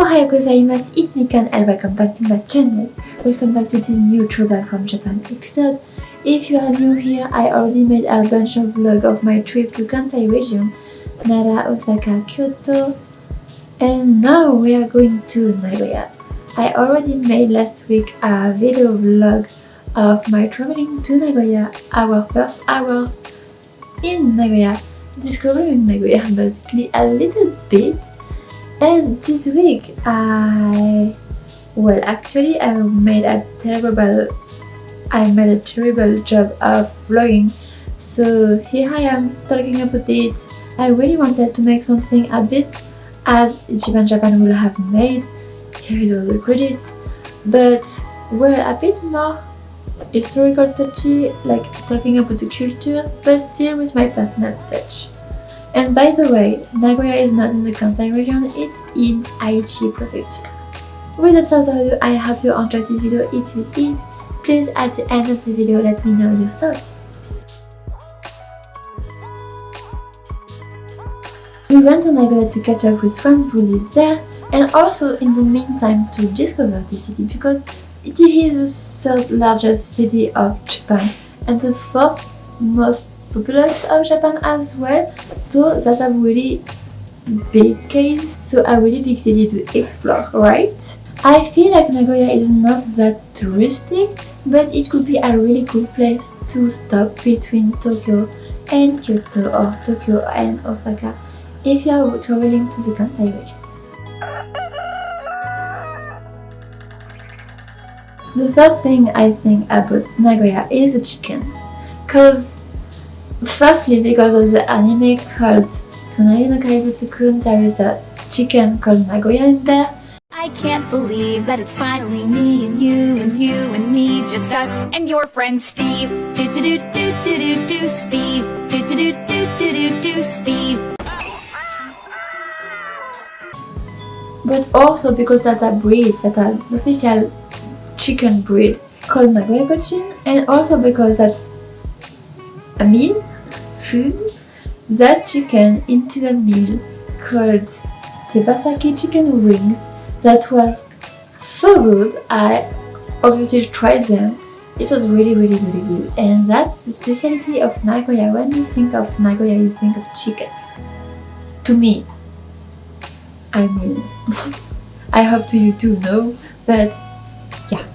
Ohayou gozaimasu, it's Mikan and welcome back to my channel. Welcome back to this new throwback from Japan episode. If you are new here, I already made a bunch of vlogs of my trip to Kansai region, Nara, Osaka, Kyoto, and now we are going to Nagoya. I already made last week a video vlog of my traveling to Nagoya, our first hours in Nagoya, discovering Nagoya basically a little bit. And this week I made a terrible job of vlogging, so here I am talking about it. I really wanted to make something a bit as Japan will have made. Here is all the credits, but a bit more historical touchy, like talking about the culture, but still with my personal touch. And by the way, Nagoya is not in the Kansai region, it's in Aichi prefecture. Without further ado, I hope you enjoyed this video. If you did, please at the end of the video let me know your thoughts. We went to Nagoya to catch up with friends who live there, and also in the meantime to discover the city, because it is the third largest city of Japan and the fourth most populous of Japan as well, so that's a really big case, so a really big city to explore, right? I feel like Nagoya is not that touristic, but it could be a really cool place to stop between Tokyo and Kyoto or Tokyo and Osaka if you are traveling to the Kansai region. The first thing I think about Nagoya is the chicken, firstly because of the anime called Tonari no Kaibutsu-kun, there is a chicken called Nagoya in there. I can't believe that it's finally me and you and you and me, just us and your friend Steve. Do do do do do do do Steve. Do do do do do do do Steve. But also because that's a breed, that's an official chicken breed called Nagoya Kochin, and also because that's a meal, food, that chicken into a meal called Tebasaki chicken wings that was so good. I obviously tried them. It was really good, and that's the specialty of Nagoya. When you think of Nagoya, you think of chicken. To me, I mean, I hope to you too, no? But yeah,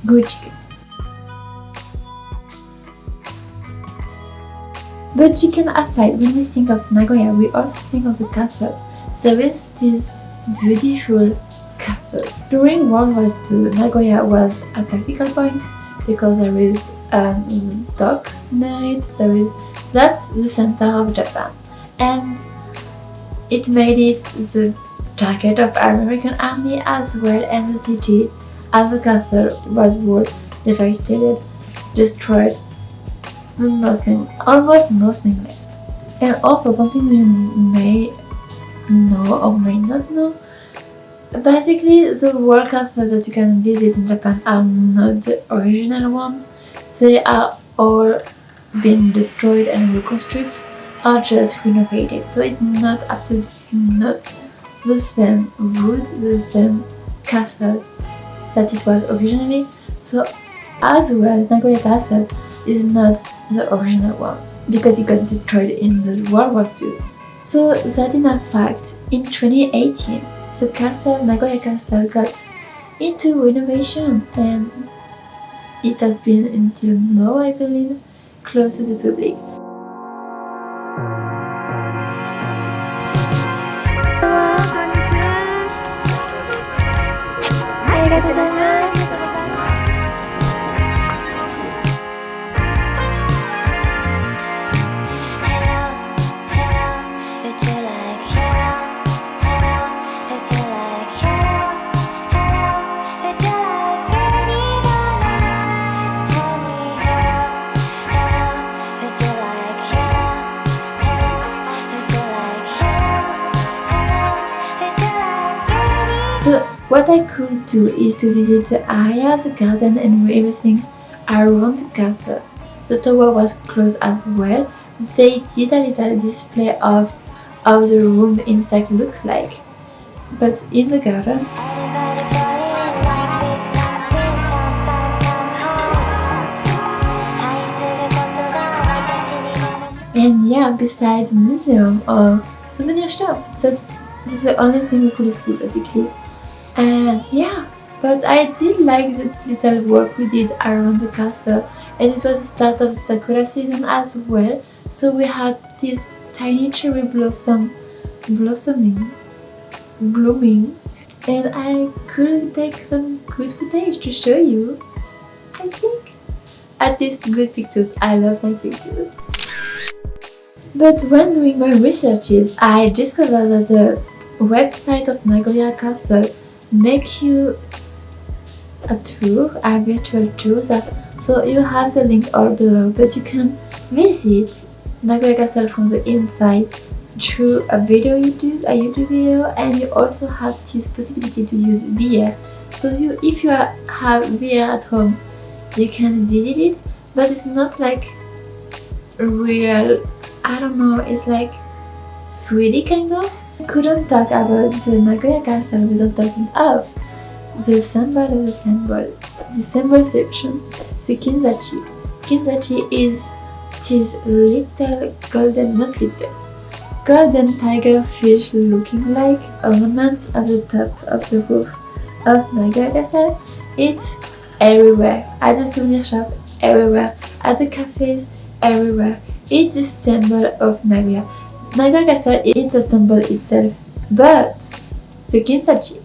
good chicken. But chicken aside, when we think of Nagoya, we also think of the castle. There is this beautiful castle. During World War II, Nagoya was a tactical point because there is docks near it. That's the center of Japan, and it made it the target of American army as well, and the city as the castle was all devastated, destroyed, almost nothing left. And also something you may know or may not know, basically the world castles that you can visit in Japan are not the original ones. They are all been destroyed and reconstructed or just renovated, so it's not absolutely not the same wood, the same castle that it was originally. So as well, Nagoya Castle is not the original one because it got destroyed in the World War II. So that in a fact, in 2018, the Nagoya Castle got into renovation, and it has been until now, I believe, closed to the public. So what I could do is to visit the area, the garden and everything around the castle. The tower was closed as well. They did a little display of how the room inside looks like. but in the garden. And yeah, besides museum or souvenir shop, that's the only thing we could see basically. And yeah, but I did like the little work we did around the castle, and it was the start of the Sakura season as well. So we had this tiny cherry blooming, and I could take some good footage to show you. I think at least good pictures. I love my pictures. But when doing my researches, I discovered that the website of Nagoya Castle make you a tour, a virtual tour. So you have the link all below, but you can visit Nagoya Castle from the inside through a YouTube video, and you also have this possibility to use VR. So if you have VR at home, you can visit it, but it's not like real. I don't know, it's like 3D kind of. I couldn't talk about the Nagoya Castle without talking of the symbol of the symbol section, the kinzachi. Kinzachi is this little golden tiger fish looking like ornaments at the top of the roof of Nagoya Castle. It's everywhere, at the souvenir shop, everywhere, at the cafes, everywhere. It's a symbol of Nagoya. Nagoya Castle is a symbol itself, but the kinzachi,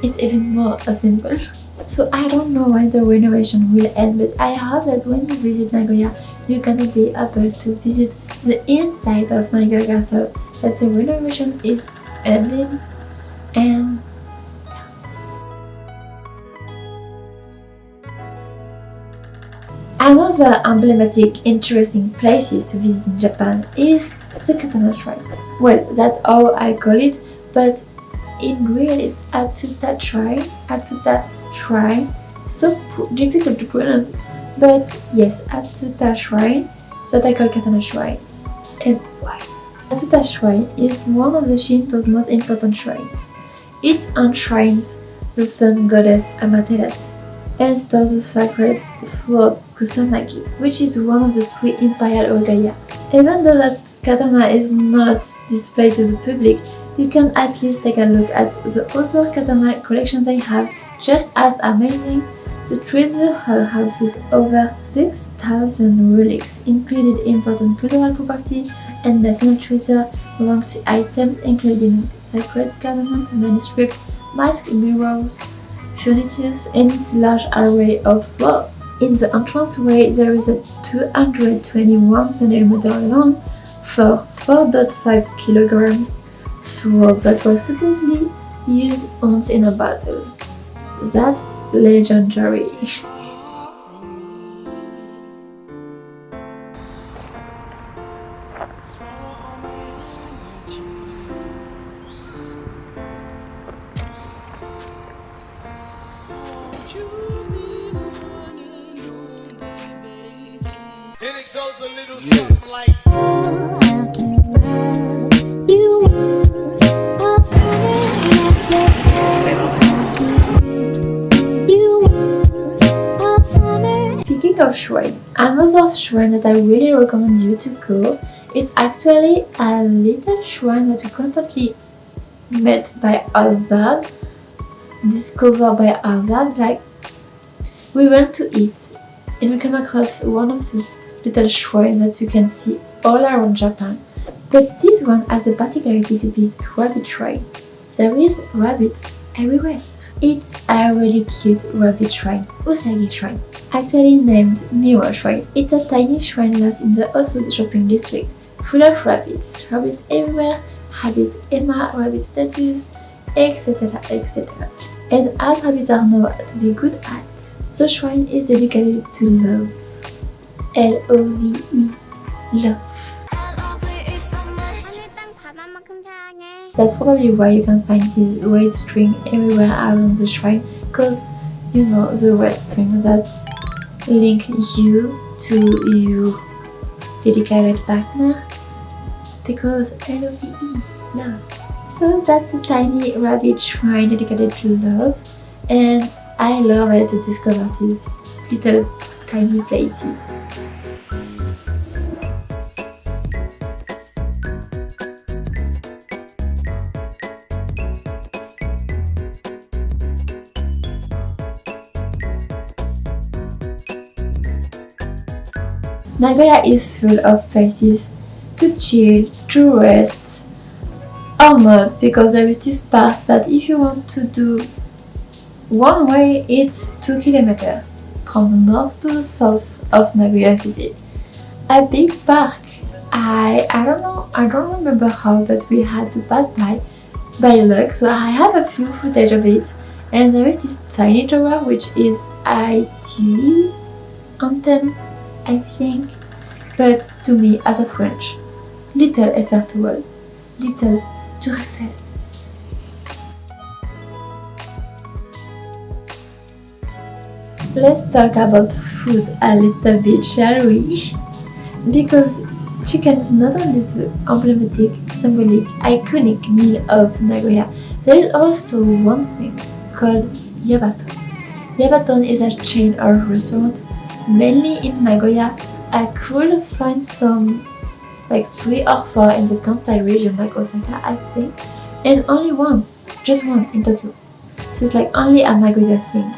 it's even more a symbol. So I don't know when the renovation will end, but I hope that when you visit Nagoya, you're gonna be able to visit the inside of Nagoya Castle, that the renovation is ending, and another emblematic, interesting places to visit in Japan is the Katana Shrine. Well, that's how I call it, but in real it's Atsuta Shrine. So difficult to pronounce, but yes, Atsuta Shrine, that I call Katana Shrine. And why? Atsuta Shrine is one of the Shinto's most important shrines. It enshrines the sun goddess Amaterasu and stores the sacred sword Kusanagi, which is one of the 3 imperial regalia. Even though that katana is not displayed to the public, you can at least take a look at the other katana collections they have, just as amazing. The treasure hall houses over 6,000 relics, including important cultural property and national treasure ranked items, including sacred garments, manuscripts, mask mirrors, furniture, and its large array of swords. In the entranceway, there is a 221 cm long, 4.5 kg sword that was supposedly used once in a battle. That's legendary. And it goes a little something like Speaking of shrine, another shrine that I really recommend you to go is actually a little shrine that we completely met by Azad, discovered by Azad. Like, we went to eat and we came across one of these little shrines that you can see all around Japan. But this one has a particularity to be the rabbit shrine. There is rabbits everywhere. It's a really cute rabbit shrine, Usagi shrine, actually named Mirror Shrine. It's a tiny shrine lost in the Osaka shopping district, full of rabbits. Rabbits everywhere, rabbit Emma, rabbit statues, etc, etc. And as rabbits are known to be good at, the shrine is dedicated to love. L-O-V-E, love. That's probably why you can find this red string everywhere around the shrine, because you know the red string that link you to your dedicated partner, because L-O-V-E, love. So that's a tiny rabbit shrine dedicated to love, and I love it to discover these little tiny places. Nagoya is full of places to chill, to rest, almost, because there is this path that if you want to do one way, it's 2 kilometers from the north to the south of Nagoya City. A big park. I don't remember how, but we had to pass by luck, so I have a few footage of it. And there is this tiny tower which is IT anthem, I think, but to me as a French, little Eiffel Tower, little Tour Eiffel. Let's talk about food a little bit, shall we? Because chicken is not only the emblematic, symbolic, iconic meal of Nagoya, there is also one thing called Yabaton. Yabaton is a chain of restaurants, mainly in Nagoya. I could find some, like 3 or 4 in the Kansai region, like Osaka, I think, and only one, just one in Tokyo. So it's like only a Nagoya thing.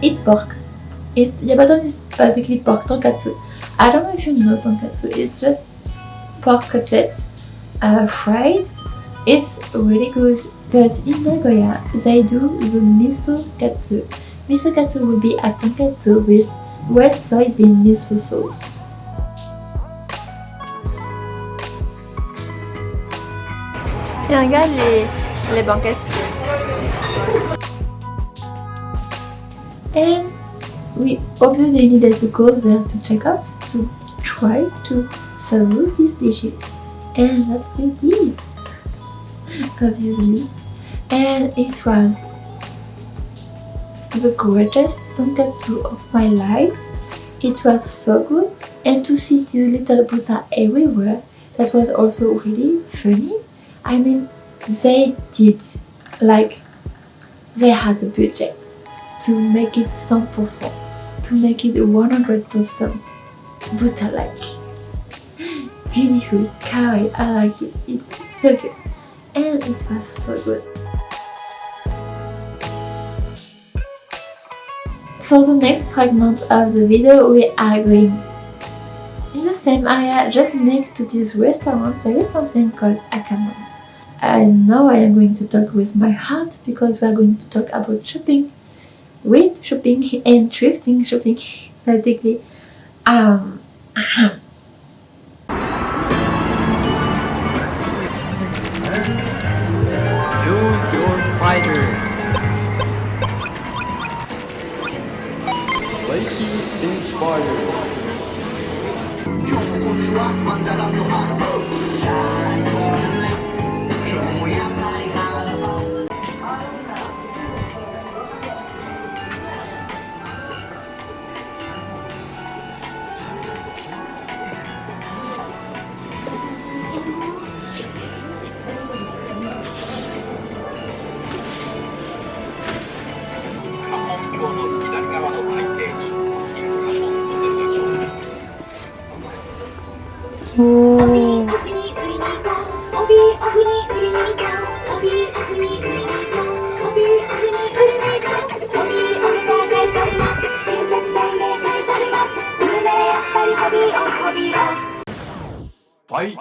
It's pork. Yabaton is basically pork tonkatsu. I don't know if you know tonkatsu. It's just pork cutlets, fried. It's really good. But in Nagoya, they do the miso katsu. Miso katsu will be a tonkatsu with red soybean miso sauce. Tiens, regarde les banquettes. And we obviously needed to go there to check out, to try to serve these dishes. And that's what we did, obviously. And it was the greatest tonkatsu of my life. It was so good, and to see these little butter everywhere, that was also really funny. I mean, they did, like, they had the budget to make it 100%, to make it 100% butter-like. Beautiful, kawaii, I like it, it's so good. And it was so good. For the next fragment of the video, we are going in the same area, just next to this restaurant. There is something called Akana. And now I am going to talk with my heart, because we are going to talk about shopping, with shopping and thrifting shopping, basically. Choose your fighter. Lightning inspired. Fight.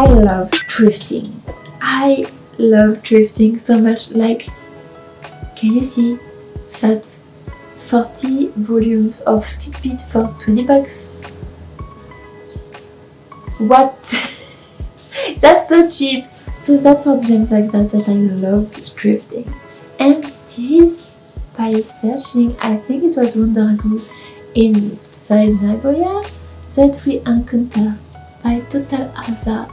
I love thrifting. I love thrifting so much. Like, can you see that 40 volumes of Skidbeat for 20 bucks? What? That's so cheap. So that's for gems like that I love thrifting. And this, by searching, I think it was Wonderagu inside Nagoya, that we encountered by total hazard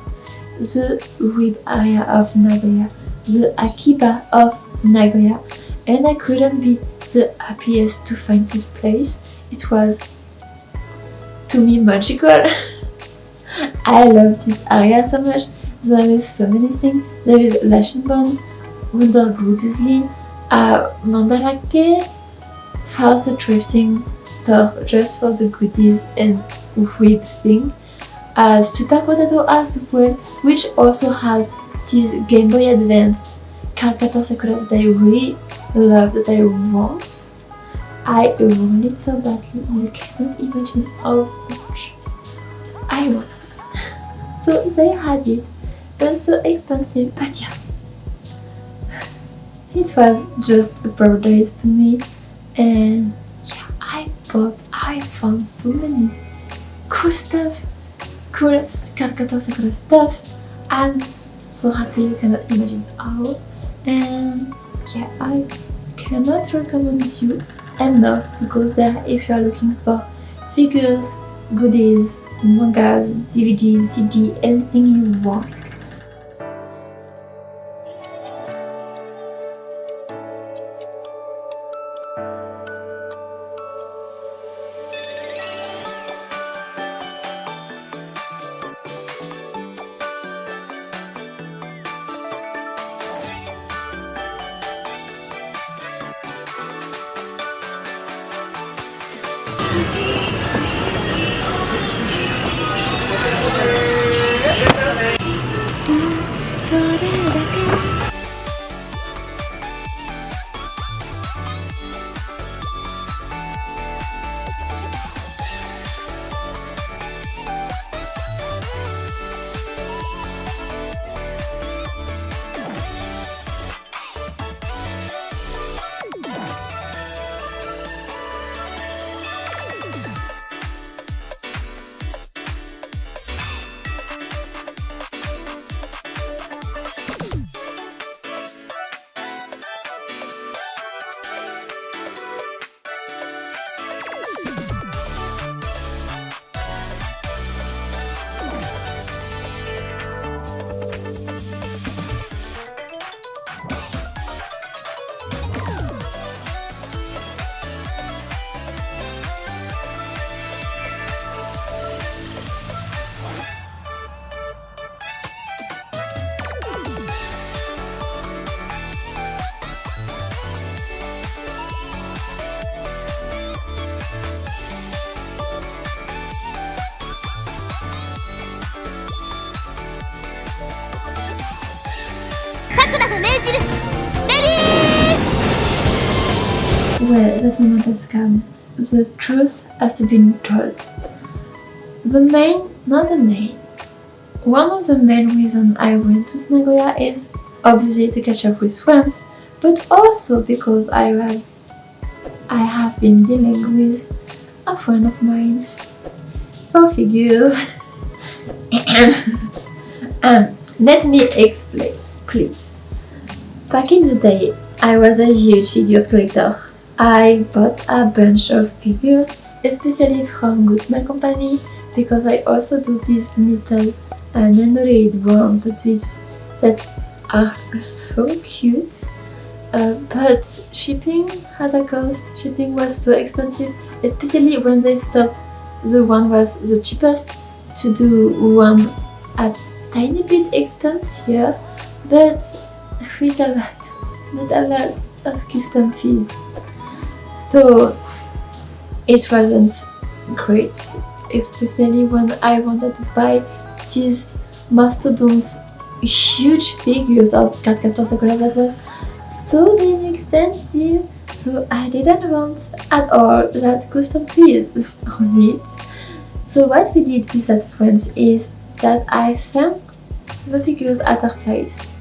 the weeb area of Nagoya, the Akiba of Nagoya, and I couldn't be the happiest to find this place. It was, to me, magical. I love this area so much. There is so many things. There is Lashinbon, Wonder Grubusli, Mandalake, for the thrifting store just for the goodies and weeb thing. Super Potato as well, which also has this Game Boy Advance CardCaptor Sakura that I really love, that I want. I want it so badly, you cannot imagine how much I want it. So they had it. It was so expensive, but yeah, it was just a paradise to me. And yeah, I found so many cool stuff, cool CardCaptor Sakura stuff. I'm so happy, you cannot imagine how. And yeah, I cannot recommend you enough to go there if you are looking for figures, goodies, mangas, DVDs, CD, anything you want. Well, that moment has come. The truth has to be told. One of the main reasons I went to Nagoya is obviously to catch up with friends, but also because I have been dealing with a friend of mine for figures. Let me explain, please. Back in the day, I was a huge figures collector. I bought a bunch of figures, especially from Good Smile Company, because I also do these little nanoraid ones that are so cute. But shipping had a cost. Shipping was so expensive, especially when they stopped. The one was the cheapest to do one a tiny bit expensive, but with a lot of custom fees. So it wasn't great, especially when I wanted to buy these mastodont huge figures of CardCaptor Sakura that was so damn expensive. So I didn't want at all that custom fees on it. So what we did with that friends is that I sent the figures at her place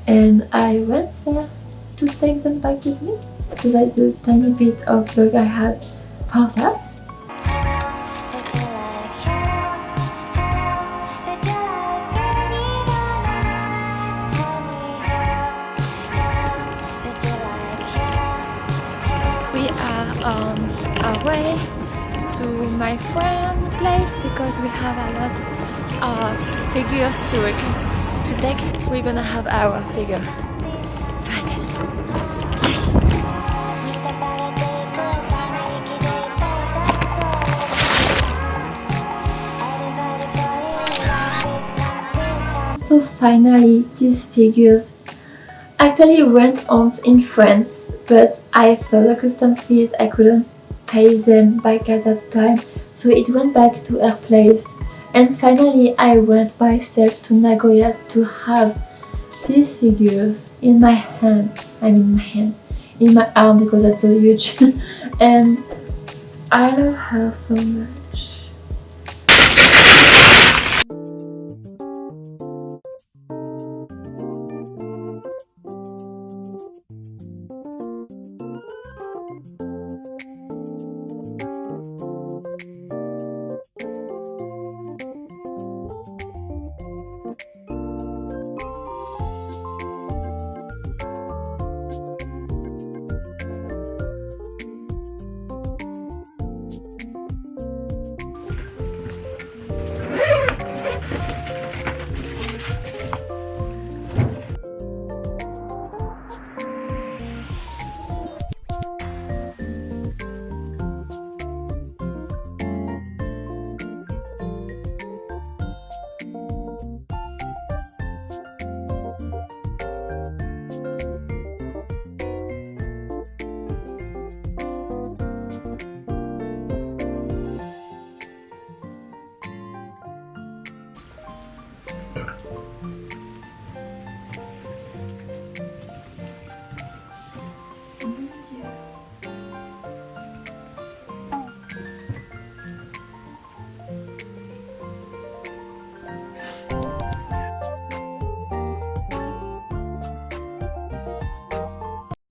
and I went there to take them back with me. So that's a tiny bit of vlog I had for that. We are on our way to my friend's place because we have a lot figures to take. We're gonna have our figure. So finally, these figures actually went on in France, but I saw the custom fees, I couldn't pay them back at that time, so it went back to her place. And finally I went myself to Nagoya to have these figures in my hand, in my arm because that's so huge. And I love her so much.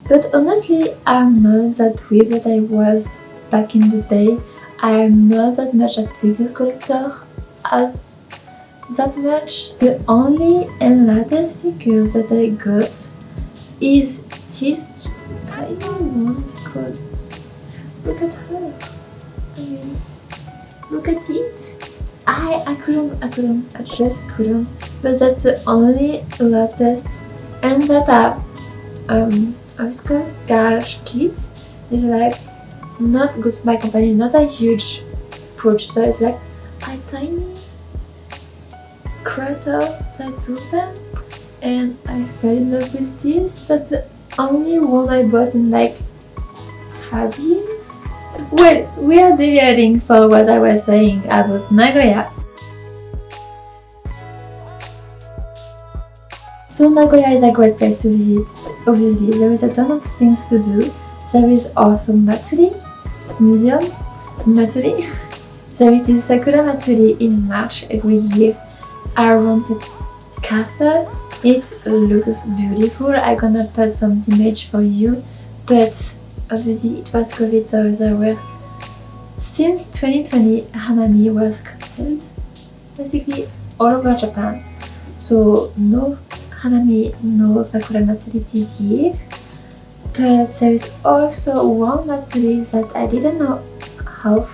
But honestly, I'm not that weird that I was back in the day. I'm not that much a figure collector as that much. The only and latest figures that I got is this tiny one because look at her. I mean, look at it. I just couldn't. But that's the only latest, and that it's called garage kits. It's like not Goods My Company, not a huge producer. It's like a tiny creator that do them, and I fell in love with this. That's the only one I bought in like 5 years. Well, we are deviating for what I was saying about Nagoya. So Nagoya is a great place to visit. Obviously, there is a ton of things to do. There is also Matsuri, museum, Matsuri. There is this Sakura Matsuri in March every year around the castle. It looks beautiful. I'm gonna put some image for you, but obviously it was COVID, so there were, since 2020, Hanami was cancelled basically all over Japan. So no Hanami, no Sakura Matsuri this year. But there is also one Matsuri that I didn't know of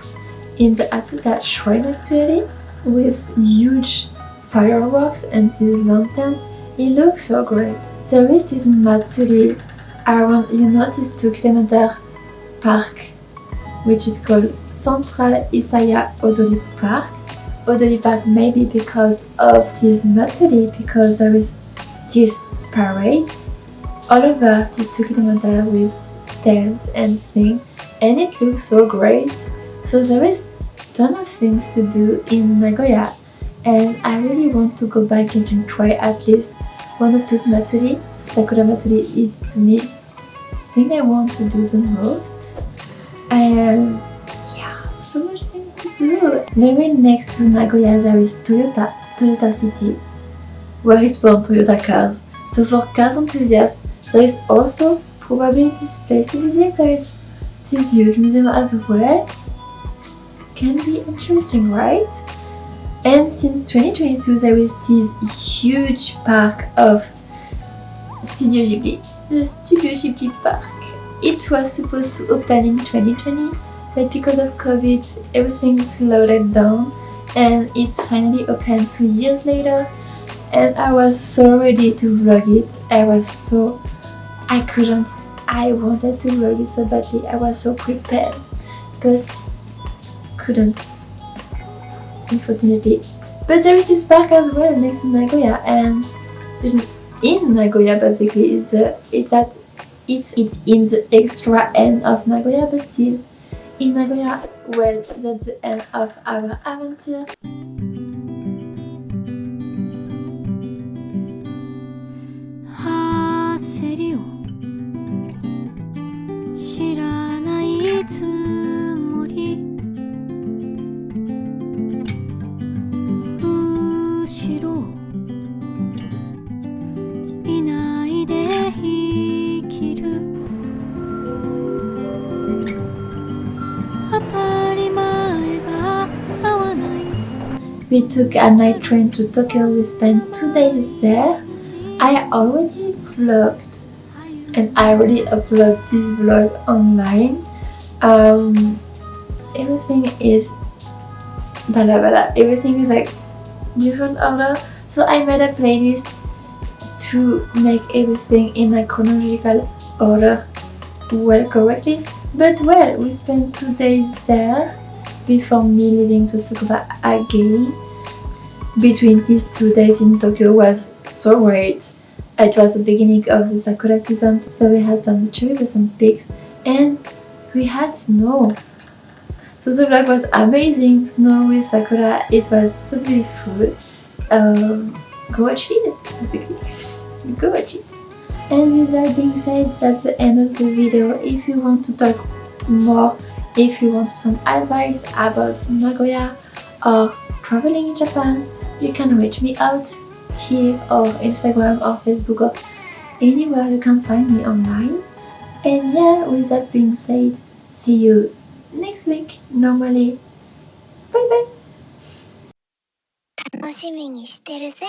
in the Atsuta shrine actually, with huge fireworks and these lanterns. It looks so great. There is this Matsuri around, this 2-kilometer park, which is called Central Isaya Odori Park. Odori Park maybe because of this Matsuri, because there is this parade all over this 2 kilometers with dance and sing, and it looks so great. So there is a ton of things to do in Nagoya, and I really want to go back and try at least one of those Matsuri. Sakura Matsuri is to me the thing I want to do the most. And yeah, so much things to do. Very next to Nagoya there is Toyota City, where is born Toyota cars. So for cars enthusiasts, there is also probably this place to visit. There is this huge museum as well. Can be interesting, right? And since 2022 there is this huge park of Studio Ghibli, the Studio Ghibli park. It was supposed to open in 2020, but because of COVID everything slowed down, and it's finally open 2 years later, and I was so ready to vlog it. I wanted to vlog it so badly. I was so prepared, but couldn't, unfortunately. But there is this park as well next to Nagoya, and in Nagoya basically. It's in the extra end of Nagoya, but still in Nagoya. Well, that's the end of our adventure. We took a night train to Tokyo. We spent 2 days there. I already vlogged and I already uploaded this vlog online. Everything is everything is like different order. So I made a playlist to make everything in a chronological order correctly. But we spent 2 days there before me leaving to Sakura again. Between these 2 days in Tokyo was so great. It was the beginning of the Sakura season, so we had some cherry blossom peaks and we had snow. So the vlog was amazing. Snow with Sakura, it was so beautiful. Go watch it, basically. Go watch it. And with that being said, that's the end of the video. If you want to talk more, if you want some advice about Nagoya or traveling in Japan, you can reach me out here or Instagram or Facebook or anywhere you can find me online. And yeah, with that being said, see you next week normally. Bye bye. 楽しみにしてるぜ。